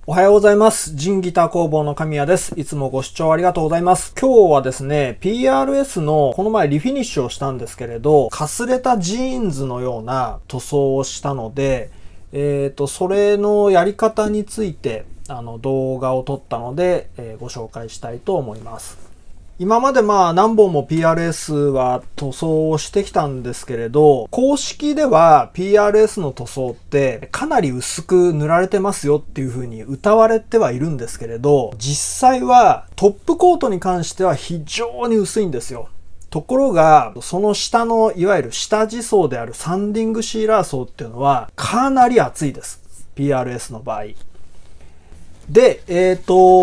おはようございます。ジンギター工房の神谷です。いつもご視聴ありがとうございます。今日はですね、PRS のこの前リフィニッシュをしたんですけれど、かすれたジーンズのような塗装をしたので、それのやり方について動画を撮ったので、ご紹介したいと思います。今まで何本も PRS は塗装をしてきたんですけれど、公式では PRS の塗装ってかなり薄く塗られてますよっていう風に謳われてはいるんですけれど、実際はトップコートに関しては非常に薄いんですよ。ところが、その下のいわゆる下地層であるサンディングシーラー層っていうのはかなり厚いです。PRS の場合。で、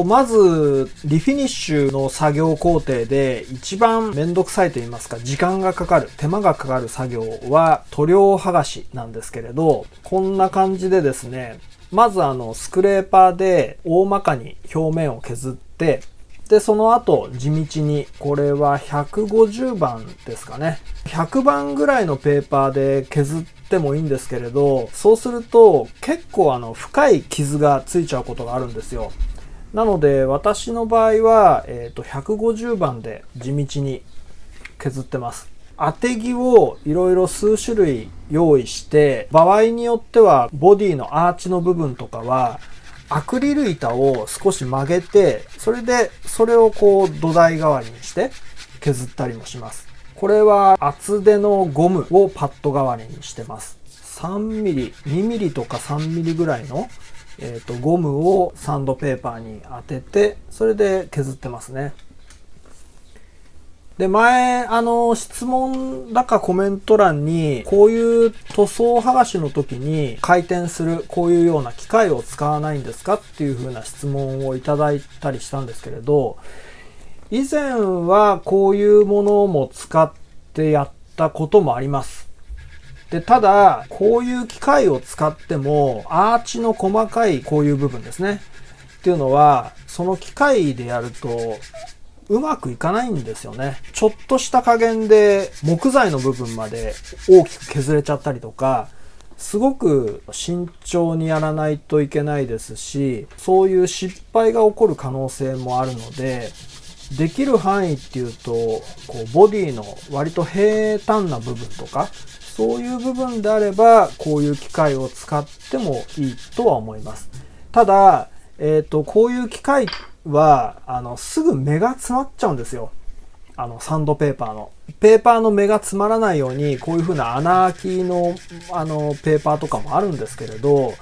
まず、リフィニッシュの作業工程で一番めんどくさいと言いますか、時間がかかる、手間がかかる作業は塗料剥がしなんですけれど、こんな感じでですね、まずスクレーパーで大まかに表面を削って、で、その後、地道に、これは150番ですかね。100番ぐらいのペーパーで削ってもいいんですけれど、そうすると結構深い傷がついちゃうことがあるんですよ。なので、私の場合は、150番で地道に削ってます。当て木をいろいろ数種類用意して、場合によってはボディのアーチの部分とかは、アクリル板を少し曲げて、それをこう土台代わりにして削ったりもします。これは厚手のゴムをパッド代わりにしてます。3ミリ、2ミリとか3ミリぐらいの、ゴムをサンドペーパーに当てて、それで削ってますね。で、前、質問だかコメント欄に、こういう塗装剥がしの時に回転する、こういうような機械を使わないんですかっていう風な質問をいただいたりしたんですけれど、以前はこういうものも使ってやったこともあります。で、ただ、こういう機械を使っても、アーチの細かいこういう部分ですね。っていうのは、その機械でやると、うまくいかないんですよね。ちょっとした加減で木材の部分まで大きく削れちゃったりとか、すごく慎重にやらないといけないですし、そういう失敗が起こる可能性もあるので、できる範囲っていうと、こうボディの割と平坦な部分とか、そういう部分であれば、こういう機械を使ってもいいとは思います。ただ、こういう機械は、すぐ目が詰まっちゃうんですよ。サンドペーパーの。ペーパーの目が詰まらないように、こういう風な穴開きの、ペーパーとかもあるんですけれど、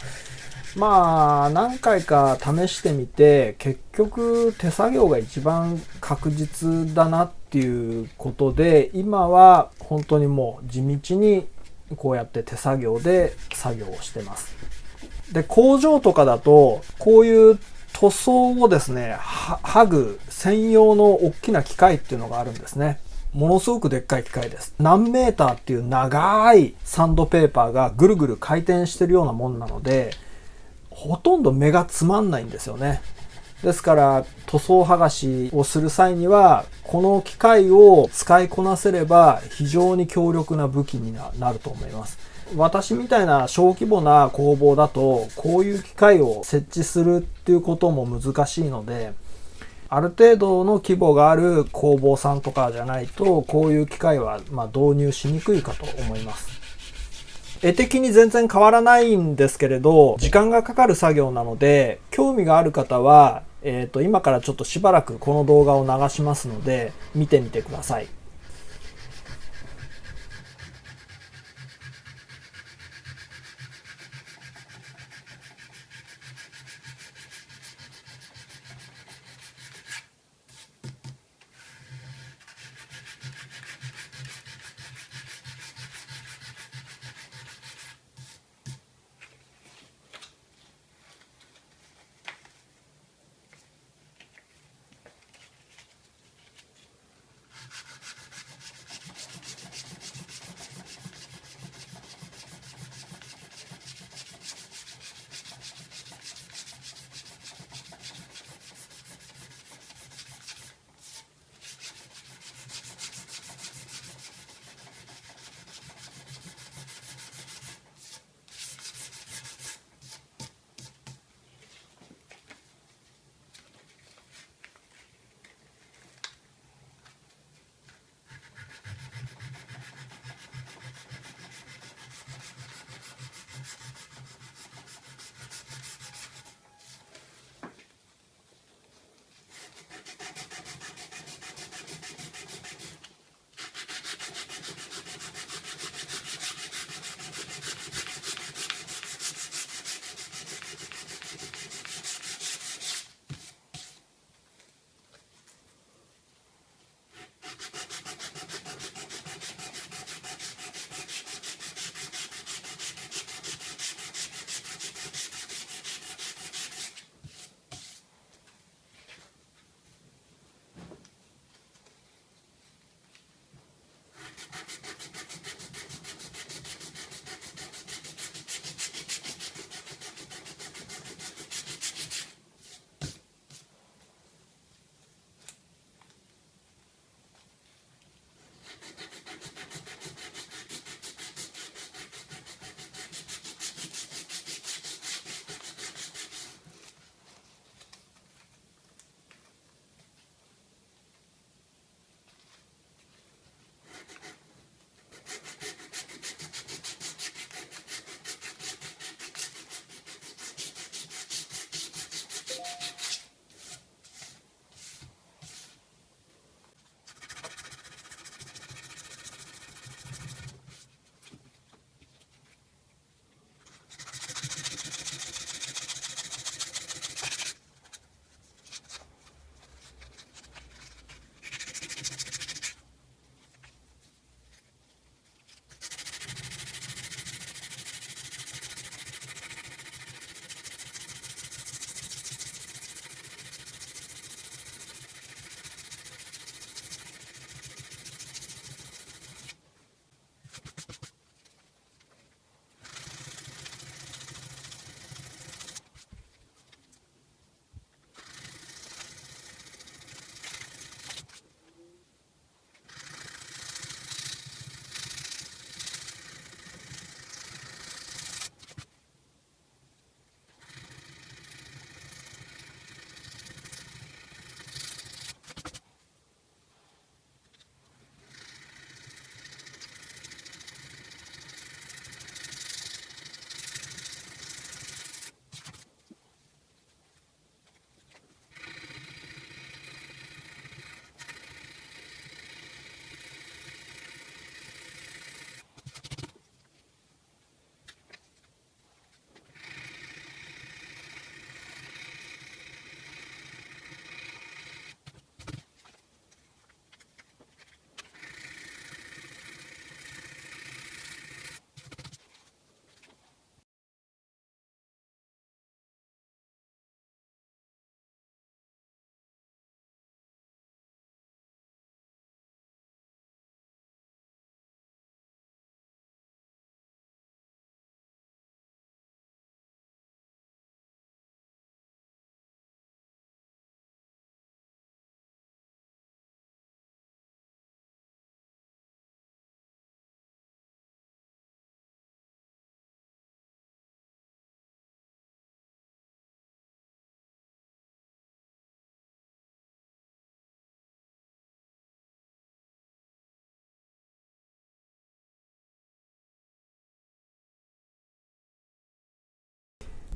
何回か試してみて、結局手作業が一番確実だなっていうことで、今は本当にもう地道にこうやって手作業で作業をしてます。で、工場とかだと、こういう塗装をですね、剥ぐ専用の大きな機械っていうのがあるんですね。ものすごくでっかい機械です。何メーターっていう長いサンドペーパーがぐるぐる回転してるようなもんなので、ほとんど目が詰まんないんですよね。ですから塗装剥がしをする際にはこの機械を使いこなせれば非常に強力な武器になると思います。私みたいな小規模な工房だとこういう機械を設置するっていうことも難しいので、ある程度の規模がある工房さんとかじゃないとこういう機械は導入しにくいかと思います。絵的に全然変わらないんですけれど、時間がかかる作業なので、興味がある方は、今からちょっとしばらくこの動画を流しますので、見てみてください。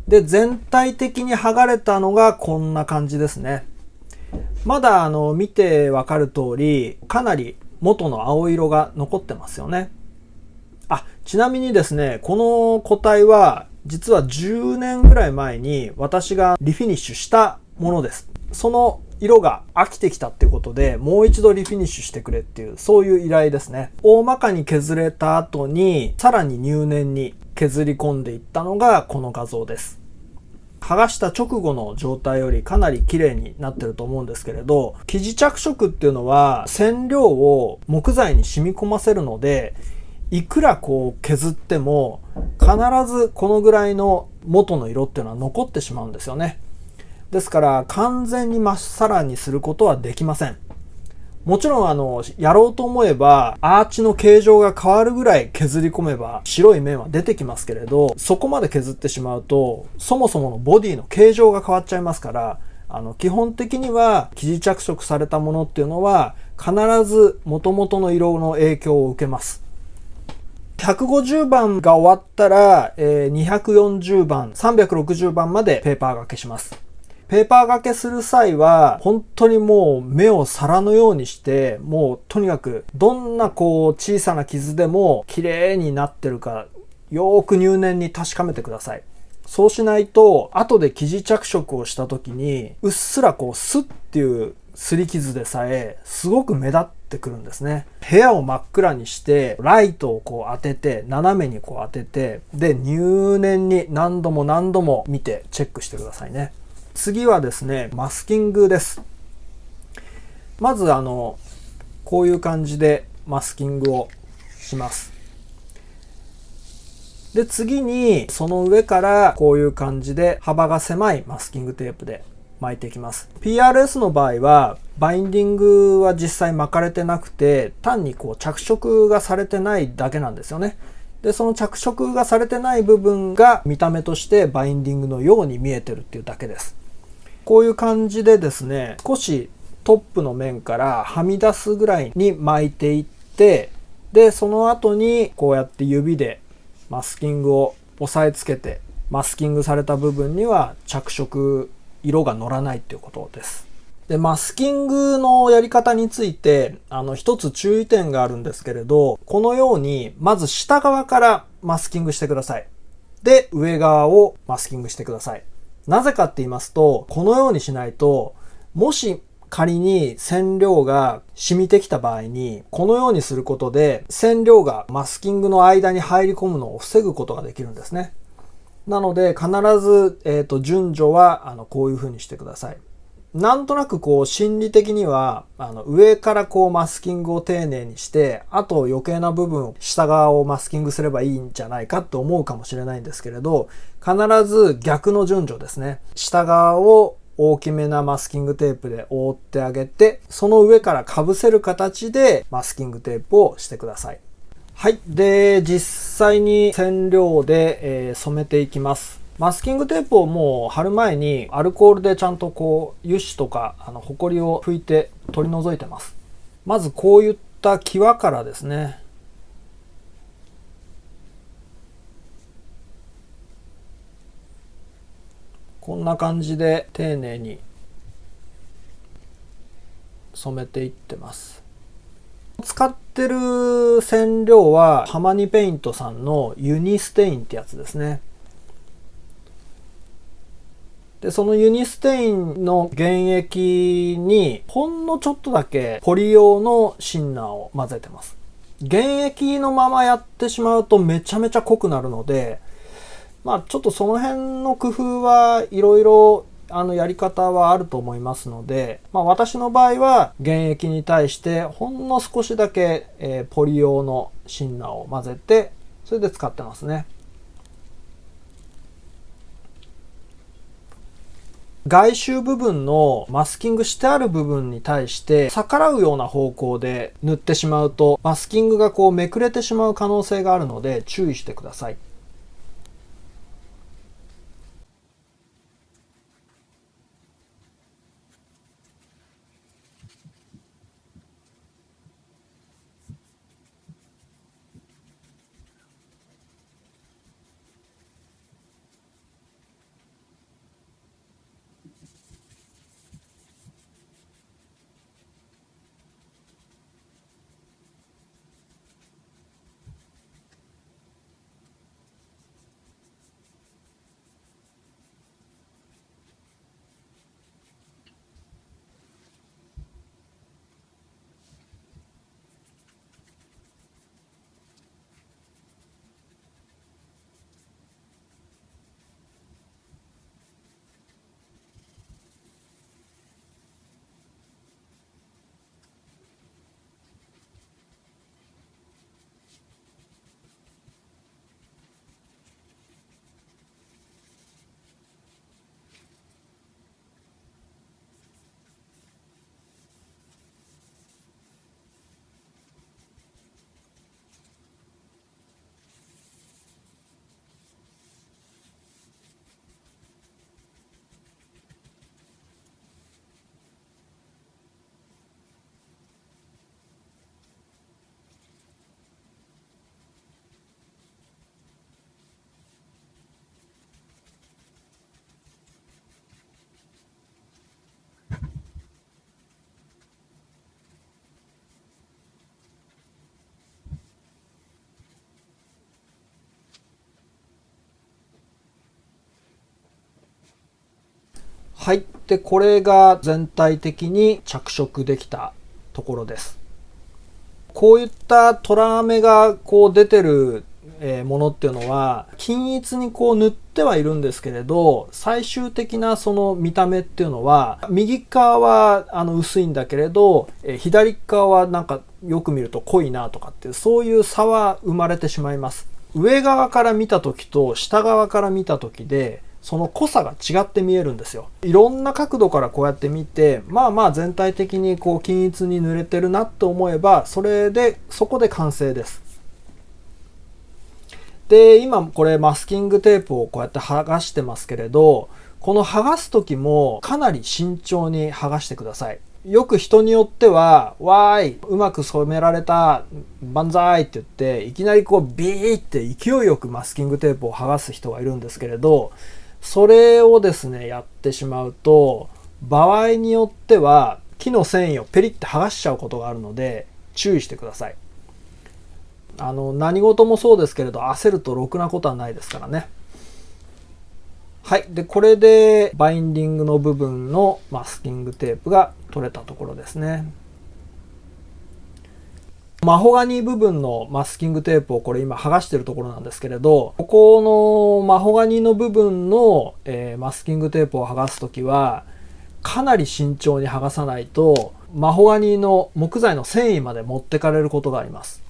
で、全体的に剥がれたのがこんな感じですね。まだ見てわかる通り、かなり元の青色が残ってますよね。ちなみにですね、この個体は実は10年ぐらい前に私がリフィニッシュしたものです。その色が飽きてきたっていうことで、もう一度リフィニッシュしてくれっていう、そういう依頼ですね。大まかに削れた後に、さらに入念に削り込んでいったのがこの画像です。剥がした直後の状態よりかなり綺麗になってると思うんですけれど、生地着色っていうのは染料を木材に染み込ませるので、いくらこう削っても必ずこのぐらいの元の色っていうのは残ってしまうんですよね。ですから完全にまっさらにすることはできません。もちろんやろうと思えばアーチの形状が変わるぐらい削り込めば白い面は出てきますけれど、そこまで削ってしまうとそもそものボディの形状が変わっちゃいますから、基本的には生地着色されたものっていうのは必ず元々の色の影響を受けます。150番が終わったら、240番、360番までペーパー掛けします。ペーパー掛けする際は、本当にもう目を皿のようにして、もうとにかくどんなこう小さな傷でも綺麗になってるか、よーく入念に確かめてください。そうしないと、後で生地着色をした時に、うっすらこうスッっていう擦り傷でさえ、すごく目立ってくるんですね。部屋を真っ暗にして、ライトをこう当てて、斜めにこう当てて、で、入念に何度も何度も見てチェックしてくださいね。次はですね、マスキングです。まずこういう感じでマスキングをします。で、次にその上からこういう感じで幅が狭いマスキングテープで巻いていきます。PRS の場合はバインディングは実際巻かれてなくて、単にこう着色がされてないだけなんですよね。で、その着色がされてない部分が見た目としてバインディングのように見えてるっていうだけです。こういう感じでですね、少しトップの面からはみ出すぐらいに巻いていって、で、その後にこうやって指でマスキングを押さえつけて、マスキングされた部分には着色、色が乗らないっていうことです。で、マスキングのやり方について、一つ注意点があるんですけれど、このように、まず下側からマスキングしてください。で、上側をマスキングしてください。なぜかって言いますと、このようにしないと、もし仮に染料が染みてきた場合に、このようにすることで、染料がマスキングの間に入り込むのを防ぐことができるんですね。なので、必ず、順序は、こういう風にしてください。なんとなくこう心理的には上からこうマスキングを丁寧にして、あと余計な部分を下側をマスキングすればいいんじゃないかと思うかもしれないんですけれど、必ず逆の順序ですね。下側を大きめなマスキングテープで覆ってあげて、その上から被せる形でマスキングテープをしてください。はい。で、実際に染料で、染めていきます。マスキングテープをもう貼る前にアルコールでちゃんとこう油脂とかホコリを拭いて取り除いてます。まずこういった際からですね。こんな感じで丁寧に染めていってます。使ってる染料はハマニペイントさんのユニステインってやつですね。で、そのユニステインの原液にほんのちょっとだけポリ用のシンナーを混ぜてます。原液のままやってしまうとめちゃめちゃ濃くなるので、まあちょっとその辺の工夫はいろいろやり方はあると思いますので、まあ私の場合は原液に対してほんの少しだけ、ポリ用のシンナーを混ぜて、それで使ってますね。外周部分のマスキングしてある部分に対して逆らうような方向で塗ってしまうとマスキングがこうめくれてしまう可能性があるので注意してください。はい。で、これが全体的に着色できたところです。こういったトラ目がこう出てるものっていうのは均一にこう塗ってはいるんですけれど、最終的なその見た目っていうのは右側は薄いんだけれど、左側はなんかよく見ると濃いなとかっていう、そういう差は生まれてしまいます。上側から見た時と下側から見た時でその濃さが違って見えるんですよ。いろんな角度からこうやって見て、まあまあ全体的にこう均一に塗れてるなと思えば、そこで完成です。で、今これマスキングテープをこうやって剥がしてますけれど、この剥がす時もかなり慎重に剥がしてください。よく人によっては、わーい、うまく染められた、万歳って言って、いきなりこうビーって勢いよくマスキングテープを剥がす人がいるんですけれど、それをですね、やってしまうと、場合によっては木の繊維をペリッて剥がしちゃうことがあるので、注意してください。何事もそうですけれど、焦るとろくなことはないですからね。はい。で、これでバインディングの部分のマスキングテープが取れたところですね。マホガニー部分のマスキングテープをこれ今剥がしてるところなんですけれど、ここのマホガニーの部分の、マスキングテープを剥がすときは、かなり慎重に剥がさないと、マホガニーの木材の繊維まで持ってかれることがあります。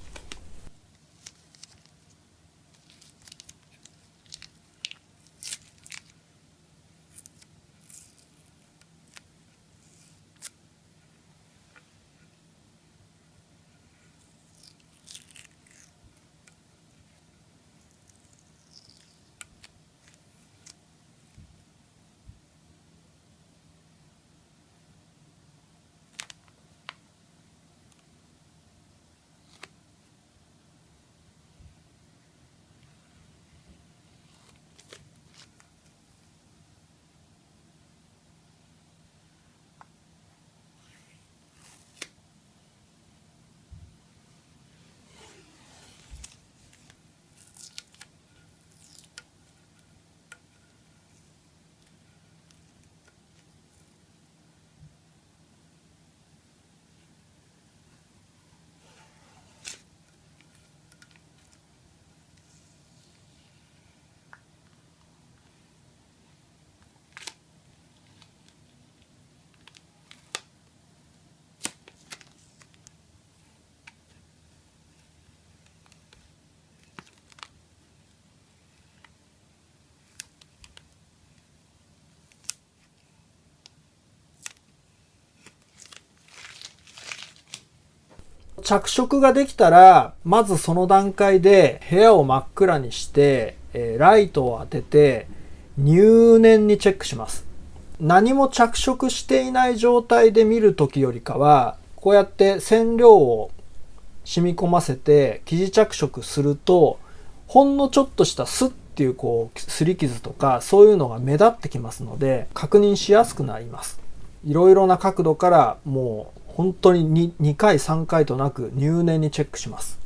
着色ができたら、まずその段階で部屋を真っ暗にして、ライトを当てて入念にチェックします。何も着色していない状態で見るときよりかは、こうやって染料を染み込ませて生地着色すると、ほんのちょっとしたスッっていうこう擦り傷とかそういうのが目立ってきますので、確認しやすくなります。いろいろな角度からもう本当に 2回3回となく入念にチェックします。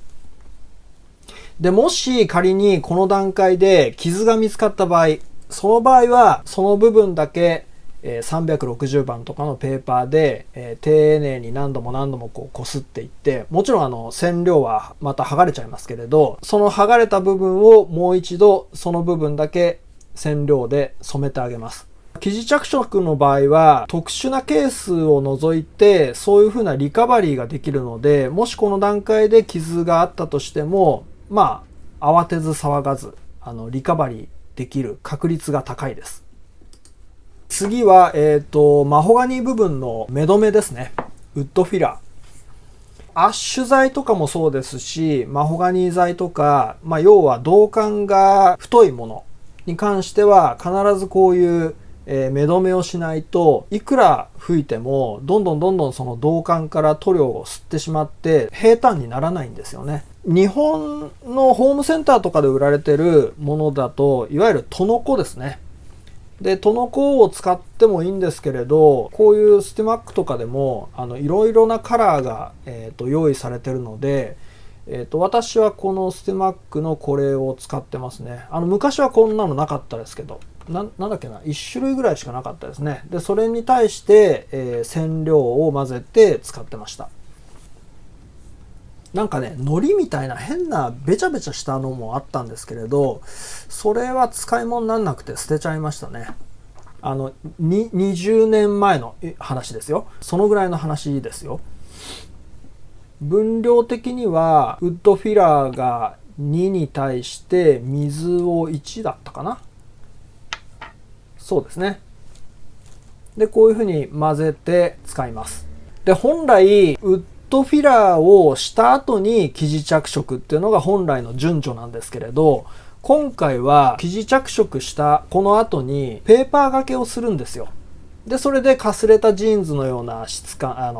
で、もし仮にこの段階で傷が見つかった場合、その場合はその部分だけ360番とかのペーパーで丁寧に何度も何度もこう擦っていって、もちろん染料はまた剥がれちゃいますけれど、その剥がれた部分をもう一度その部分だけ染料で染めてあげます。生地着色の場合は特殊なケースを除いてそういう風なリカバリーができるので、もしこの段階で傷があったとしても、まあ慌てず騒がずリカバリーできる確率が高いです。次はマホガニー部分の目止めですね。ウッドフィラー。アッシュ材とかもそうですし、マホガニー材とか、要は銅管が太いものに関しては必ずこういう目止めをしないと、いくら吹いてもどんどんその銅管から塗料を吸ってしまって平坦にならないんですよね。日本のホームセンターとかで売られてるものだと、いわゆるトノコですね。で、トノコを使ってもいいんですけれど、こういうスティマックとかでもいろいろなカラーが、用意されてるので、私はこのスティマックのこれを使ってますね。昔はこんなのなかったですけど、なんだっけな、1種類ぐらいしかなかったですね。で、それに対して、染料を混ぜて使ってました。なんかね、海苔みたいな変なべちゃべちゃしたのもあったんですけれど、それは使い物にならなくて捨てちゃいましたね。20年前の話ですよ。そのぐらいの話ですよ。分量的にはウッドフィラーが2に対して水を1だったかな。そうですね。で、こういうふうに混ぜて使います。で、本来ウッドフィラーをした後に生地着色っていうのが本来の順序なんですけれど、今回は生地着色したこの後にペーパー掛けをするんですよ。で、それでかすれたジーンズのような質感、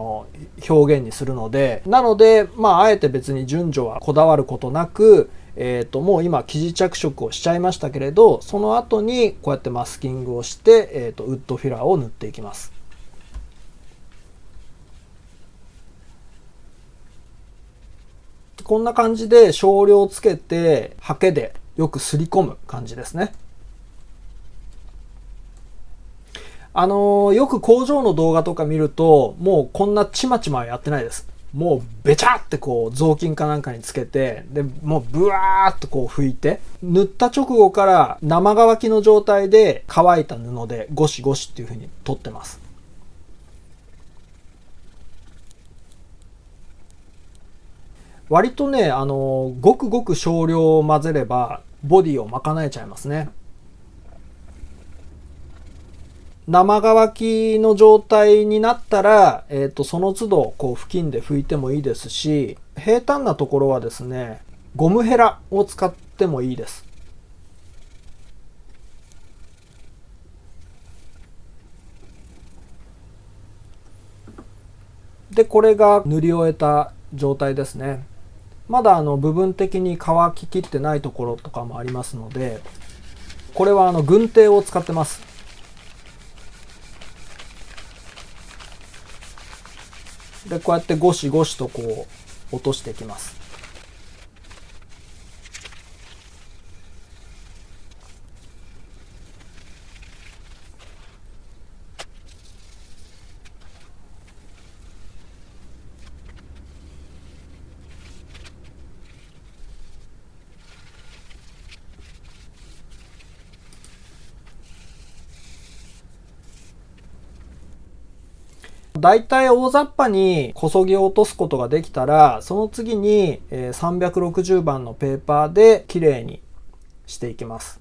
表現にするので、なので、あえて別に順序はこだわることなく、もう今生地着色をしちゃいましたけれど、その後にこうやってマスキングをして、ウッドフィラーを塗っていきます。こんな感じで少量つけて、ハケでよくすり込む感じですね。よく工場の動画とか見ると、もうこんなちまちまやってないです。もうべちゃってこう雑巾かなんかにつけて、で、もうブワーっとこう拭いて、塗った直後から生乾きの状態で乾いた布でゴシゴシっていう風に取ってます。割とね、ごくごく少量混ぜればボディを賄えちゃいますね。生乾きの状態になったら、その都度こう布巾で拭いてもいいですし、平坦なところはですね、ゴムヘラを使ってもいいです。で、これが塗り終えた状態ですね。まだ部分的に乾ききってないところとかもありますので、これは軍手を使ってます。で、こうやってゴシゴシとこう落としていきます。だいたい大雑把にこそぎを落とすことができたら、その次に360番のペーパーで綺麗にしていきます。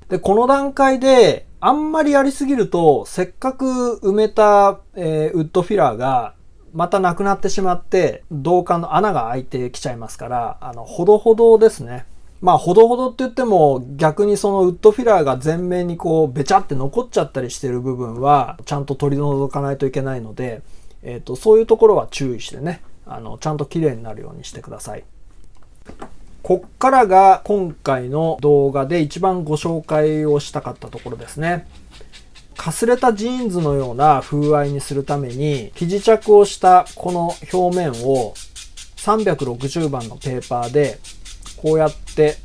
で、この段階であんまりやりすぎると、せっかく埋めた、ウッドフィラーがまたなくなってしまって、銅管の穴が開いてきちゃいますから、ほどほどですね。ほどほどって言っても、逆にそのウッドフィラーが全面にこう、べちゃって残っちゃったりしてる部分は、ちゃんと取り除かないといけないので、そういうところは注意してね、ちゃんと綺麗になるようにしてください。こっからが今回の動画で一番ご紹介をしたかったところですね。かすれたジーンズのような風合いにするために、生地着をしたこの表面を360番のペーパーでこうやって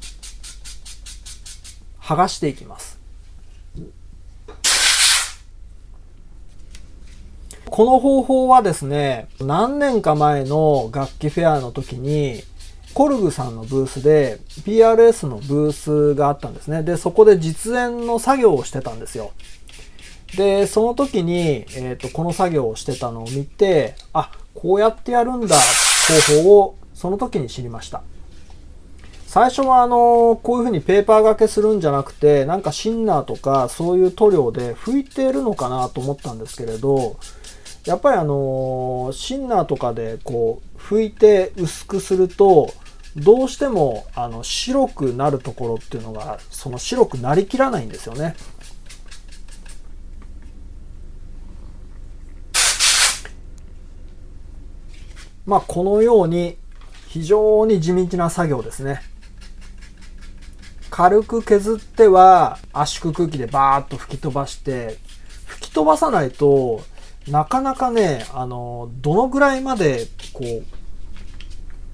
剥がしていきます。この方法はですね、何年か前の楽器フェアの時にコルグさんのブースで PRS のブースがあったんですね。で、そこで実演の作業をしてたんですよ。で、その時に、この作業をしてたのを見て、あ、こうやってやるんだ方法をその時に知りました。最初はこういう風にペーパー掛けするんじゃなくて、なんかシンナーとかそういう塗料で拭いてるのかなと思ったんですけれど、やっぱりシンナーとかでこう拭いて薄くすると、どうしても白くなるところっていうのが、その白くなりきらないんですよね。このように非常に地道な作業ですね。軽く削っては圧縮空気でバーッと吹き飛ばして、吹き飛ばさないとなかなかね、どのぐらいまでこう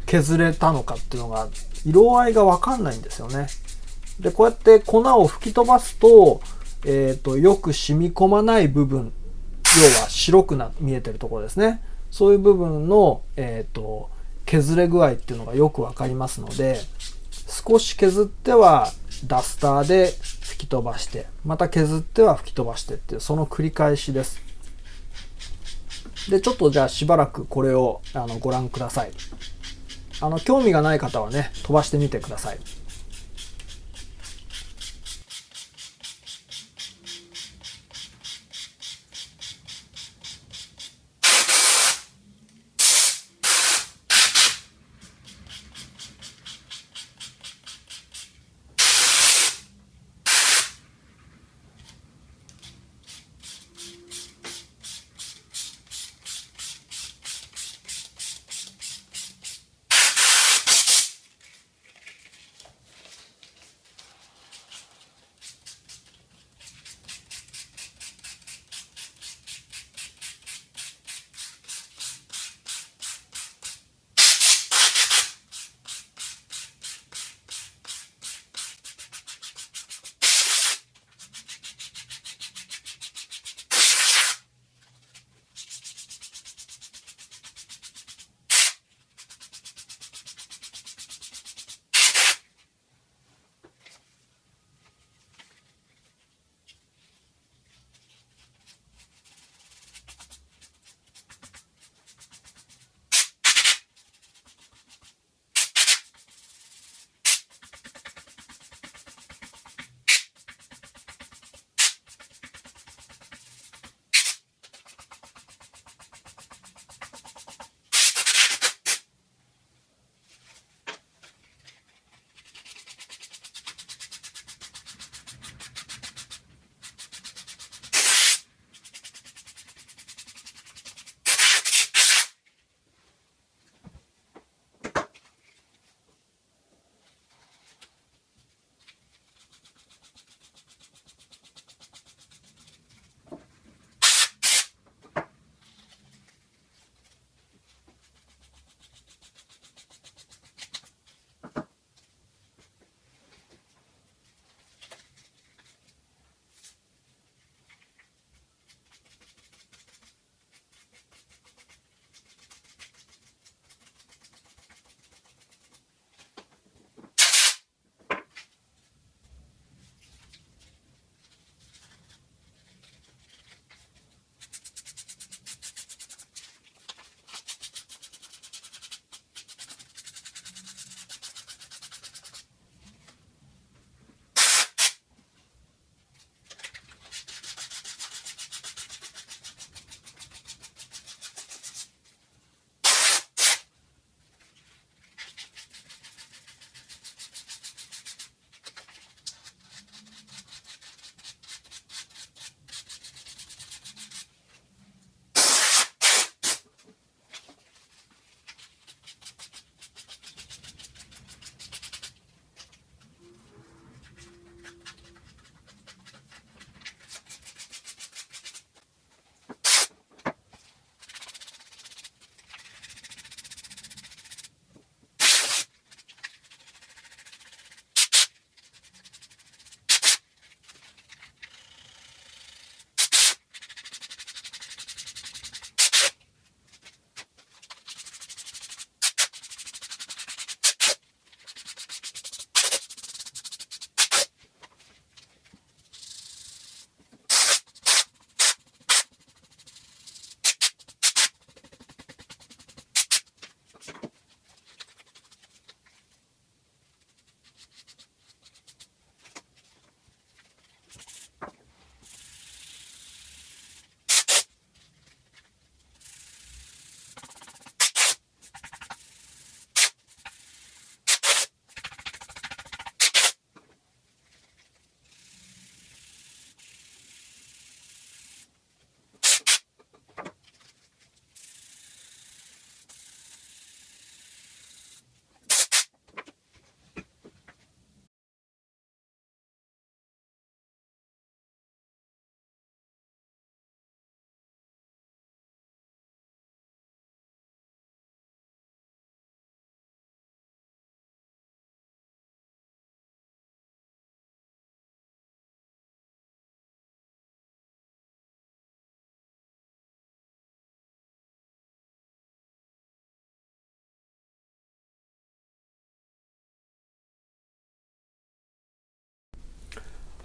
削れたのかっていうのが、色合いがわかんないんですよね。で、こうやって粉を吹き飛ばすと、よく染み込まない部分、要は白く見えてるところですね。そういう部分の、削れ具合っていうのがよくわかりますので、少し削ってはダスターで吹き飛ばして、また削っては吹き飛ばしてっていう、その繰り返しです。で、ちょっとじゃあしばらくこれをご覧ください。興味がない方はね、飛ばしてみてください。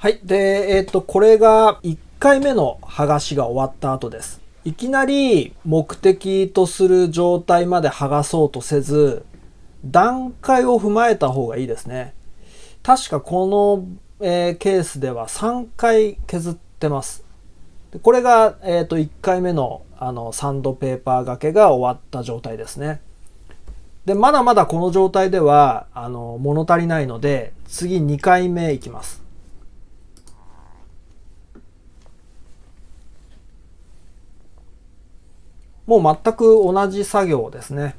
はい。で、これが1回目の剥がしが終わった後です。いきなり目的とする状態まで剥がそうとせず、段階を踏まえた方がいいですね。確かこの、ケースでは3回削ってます。これが、1回目の、サンドペーパー掛けが終わった状態ですね。で、まだまだこの状態では、物足りないので、次2回目いきます。もう全く同じ作業ですね。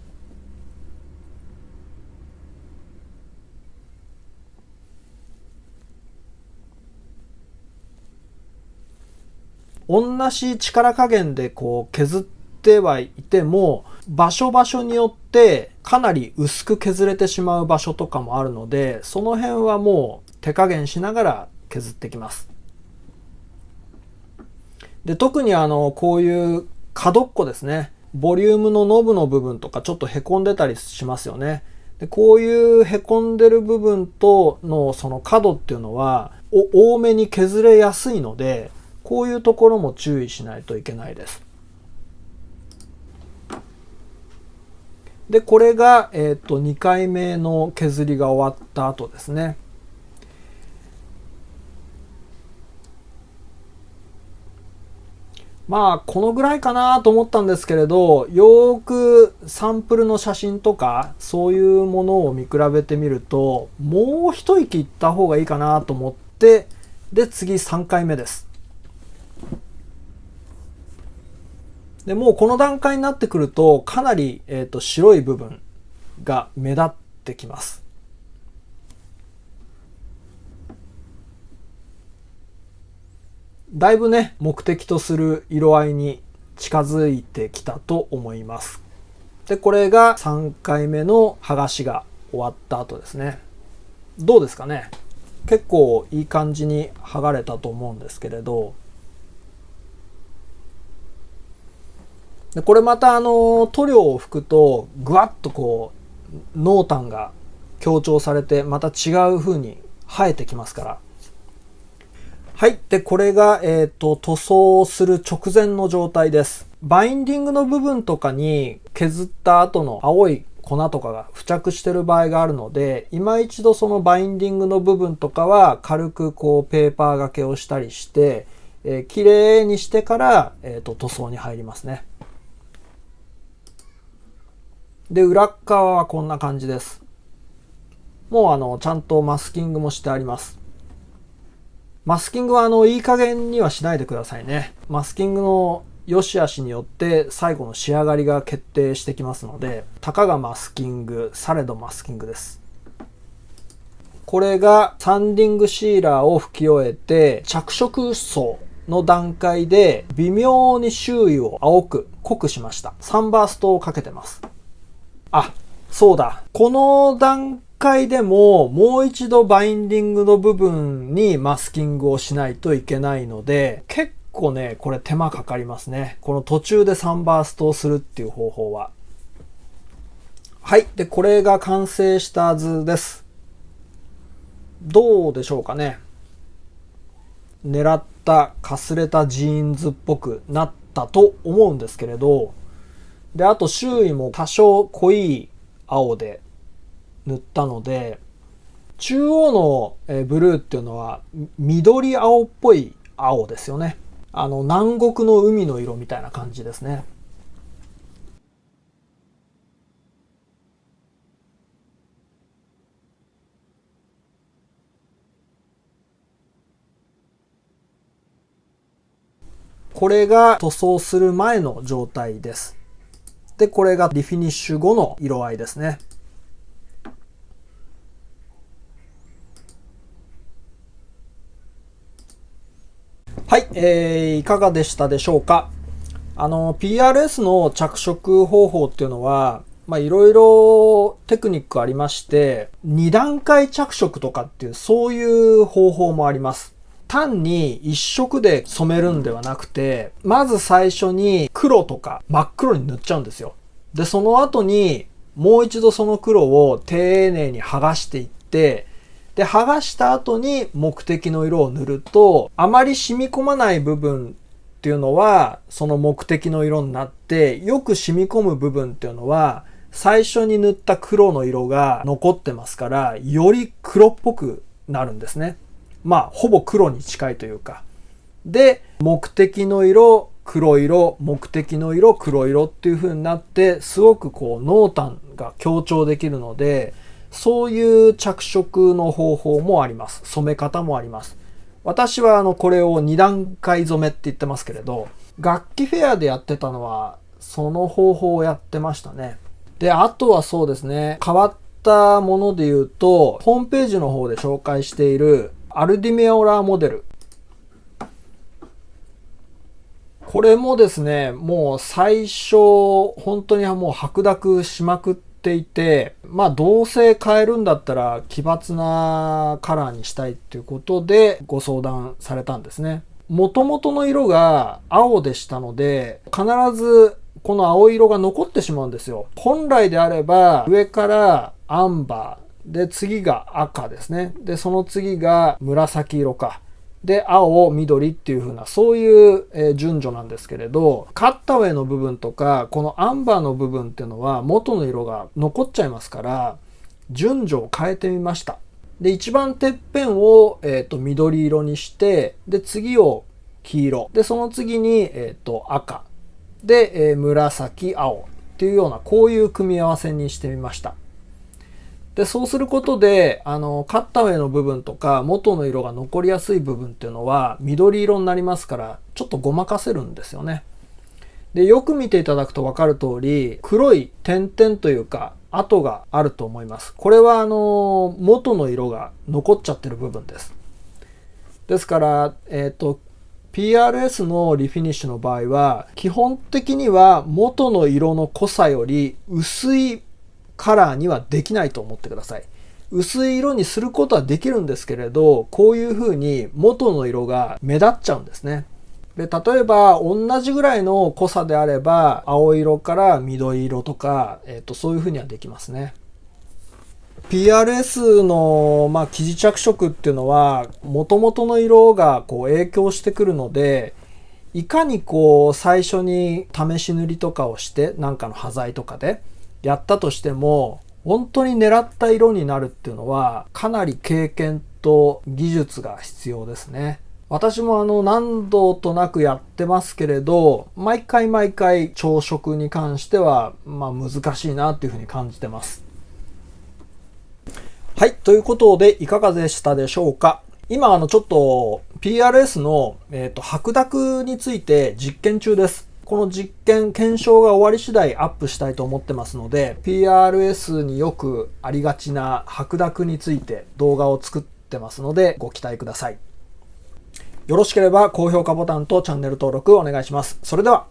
同じ力加減でこう削ってはいても、場所場所によってかなり薄く削れてしまう場所とかもあるので、その辺はもう手加減しながら削ってきます。で、特にこういう角っこですね。ボリュームのノブの部分とかちょっとへこんでたりしますよね。で、こういうへこんでる部分とのその角っていうのは多めに削れやすいので、こういうところも注意しないといけないです。で、これが、2回目の削りが終わった後ですね。まあ、このぐらいかなと思ったんですけれど、よーくサンプルの写真とか、そういうものを見比べてみると、もう一息いった方がいいかなと思って、で、次3回目です。で、もうこの段階になってくると、かなり、白い部分が目立ってきます。だいぶね、目的とする色合いに近づいてきたと思います。で、これが3回目の剥がしが終わった後ですね。どうですかね。結構いい感じに剥がれたと思うんですけれど、でこれまた塗料を拭くとぐわっとこう濃淡が強調されてまた違う風に生えてきますから。はい。で、これが、塗装する直前の状態です。バインディングの部分とかに削った後の青い粉とかが付着してる場合があるので、今一度そのバインディングの部分とかは軽くこうペーパー掛けをしたりして、綺麗にしてから、塗装に入りますね。で、裏側はこんな感じです。もうちゃんとマスキングもしてあります。マスキングはいい加減にはしないでくださいね。マスキングの良し悪しによって最後の仕上がりが決定してきますので、たかがマスキング、されどマスキングです。これがサンディングシーラーを吹き終えて、着色層の段階で微妙に周囲を青く濃くしました。サンバーストをかけてます。あ、そうだ。この段階でももう一度バインディングの部分にマスキングをしないといけないので、結構ね、これ手間かかりますね。この途中でサンバーストをするっていう方法は。はい。で、これが完成した図です。どうでしょうかね。狙ったかすれたジーンズっぽくなったと思うんですけれど、で、あと周囲も多少濃い青で塗ったので、中央のブルーっていうのは緑青っぽい青ですよね。南国の海の色みたいな感じですね。これが塗装する前の状態です。で、これがリフィニッシュ後の色合いですね。はい、いかがでしたでしょうか。PRS の着色方法っていうのは、いろいろテクニックありまして、2段階着色とかっていう、そういう方法もあります。単に一色で染めるんではなくて、まず最初に黒とか真っ黒に塗っちゃうんですよ。で、その後にもう一度その黒を丁寧に剥がしていって、で、剥がした後に目的の色を塗ると、あまり染み込まない部分っていうのは、その目的の色になって、よく染み込む部分っていうのは、最初に塗った黒の色が残ってますから、より黒っぽくなるんですね。まあ、ほぼ黒に近いというか。で、目的の色、黒色、目的の色、黒色っていう風になって、すごくこう濃淡が強調できるので、そういう着色の方法もあります。染め方もあります。私はこれを2段階染めって言ってますけれど、楽器フェアでやってたのはその方法をやってましたね。で、あとはそうですね、変わったもので言うと、ホームページの方で紹介しているアルディメオラーモデル。これもですね、もう最初、本当にもう白濁しまくっていて、まあどうせ変えるんだったら奇抜なカラーにしたいっていうことでご相談されたんですね。元々の色が青でしたので、必ずこの青色が残ってしまうんですよ。本来であれば上からアンバー、で次が赤ですね。で、その次が紫色か。で、青、緑っていう風な、そういう順序なんですけれど、カッタウェイの部分とか、このアンバーの部分っていうのは元の色が残っちゃいますから、順序を変えてみました。で、一番てっぺんを、緑色にして、で、次を黄色。で、その次に、赤。で、紫、青っていうような、こういう組み合わせにしてみました。で、そうすることで、カッタウェイの部分とか、元の色が残りやすい部分っていうのは、緑色になりますから、ちょっとごまかせるんですよね。で、よく見ていただくと分かる通り、黒い点々というか、跡があると思います。これは、元の色が残っちゃってる部分です。ですから、PRS のリフィニッシュの場合は、基本的には元の色の濃さより薄いカラーにはできないと思ってください。薄い色にすることはできるんですけれど、こういう風に元の色が目立っちゃうんですね。で、例えば同じぐらいの濃さであれば、青色から緑色とか、そういう風にはできますね。PRS の、生地着色っていうのは、元々の色がこう影響してくるので、いかにこう最初に試し塗りとかをして、なんかの端材とかで、やったとしても本当に狙った色になるっていうのはかなり経験と技術が必要ですね。私も何度となくやってますけれど、毎回調色に関しては難しいなっていうふうに感じてます。はい、ということでいかがでしたでしょうか。今ちょっと PRS の、白濁について実験中です。この実験、検証が終わり次第アップしたいと思ってますので、PRS によくありがちな白濁について動画を作ってますのでご期待ください。よろしければ高評価ボタンとチャンネル登録お願いします。それでは。